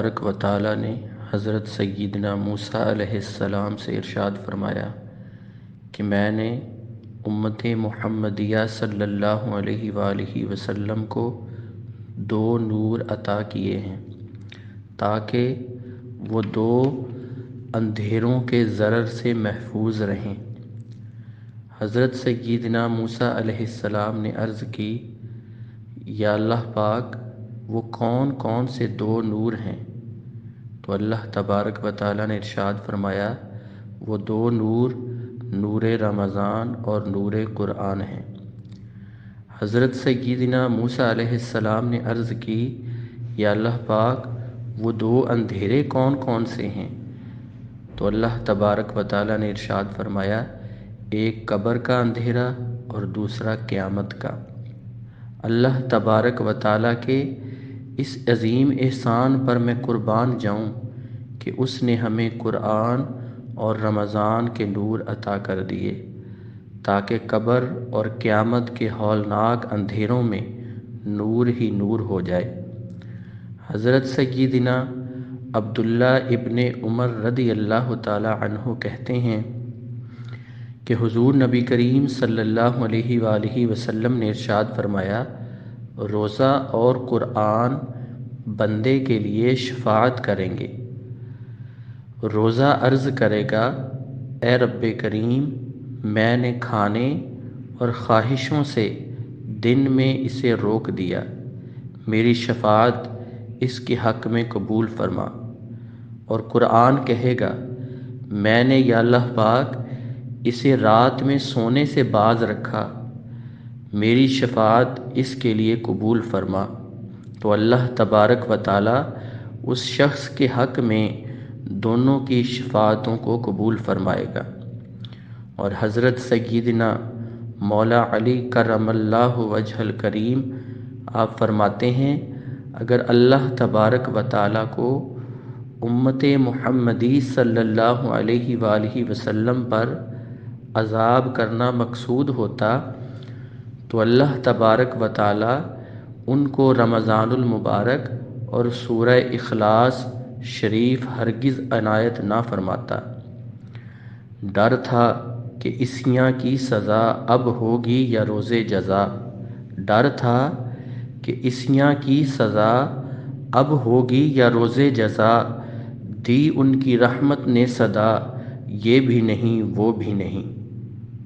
تبارک و تعالیٰ نے حضرت سیدنا موسیٰ علیہ السلام سے ارشاد فرمایا کہ میں نے امت محمدیہ صلی اللہ علیہ وآلہ وسلم کو 2 نور عطا کیے ہیں تاکہ وہ 2 اندھیروں کے ضرر سے محفوظ رہیں۔ حضرت سیدنا موسیٰ علیہ السلام نے عرض کی، یا اللہ پاک وہ کون کون سے 2 نور ہیں؟ تو اللہ تبارک و تعالیٰ نے ارشاد فرمایا، وہ 2 نور نور رمضان اور نور قرآن ہیں۔ حضرت سیدنا موسیٰ علیہ السلام نے عرض کی، یا اللہ پاک وہ 2 اندھیرے کون کون سے ہیں؟ تو اللہ تبارک و تعالیٰ نے ارشاد فرمایا، ایک قبر کا اندھیرا اور دوسرا قیامت کا۔ اللہ تبارک و تعالیٰ کے اس عظیم احسان پر میں قربان جاؤں کہ اس نے ہمیں قرآن اور رمضان کے نور عطا کر دیے تاکہ قبر اور قیامت کے ہولناک اندھیروں میں نور ہی نور ہو جائے۔ حضرت سیدنا عبداللہ ابن عمر رضی اللہ تعالی عنہ کہتے ہیں کہ حضور نبی کریم صلی اللہ علیہ وآلہ وسلم نے ارشاد فرمایا، روزہ اور قرآن بندے کے لیے شفاعت کریں گے۔ روزہ عرض کرے گا، اے رب کریم، میں نے کھانے اور خواہشوں سے دن میں اسے روک دیا، میری شفاعت اس کے حق میں قبول فرما۔ اور قرآن کہے گا، میں نے یا اللہ پاک اسے رات میں سونے سے باز رکھا، میری شفاعت اس کے لیے قبول فرما۔ تو اللہ تبارک و تعالیٰ اس شخص کے حق میں دونوں کی شفاعتوں کو قبول فرمائے گا۔ اور حضرت سیدنا مولا علی کرم اللہ وجہ الکریم آپ فرماتے ہیں، اگر اللہ تبارک و تعالیٰ کو امت محمدی صلی اللہ علیہ وآلہ وسلم پر عذاب کرنا مقصود ہوتا تو اللہ تبارک و تعالیٰ ان کو رمضان المبارک اور سورہ اخلاص شریف ہرگز عنایت نہ فرماتا۔ ڈر تھا کہ عصیاں کی سزا اب ہوگی یا روز جزا، ڈر تھا کہ عصیاں کی سزا اب ہوگی یا روز جزا، دی ان کی رحمت نے صدا، یہ بھی نہیں وہ بھی نہیں۔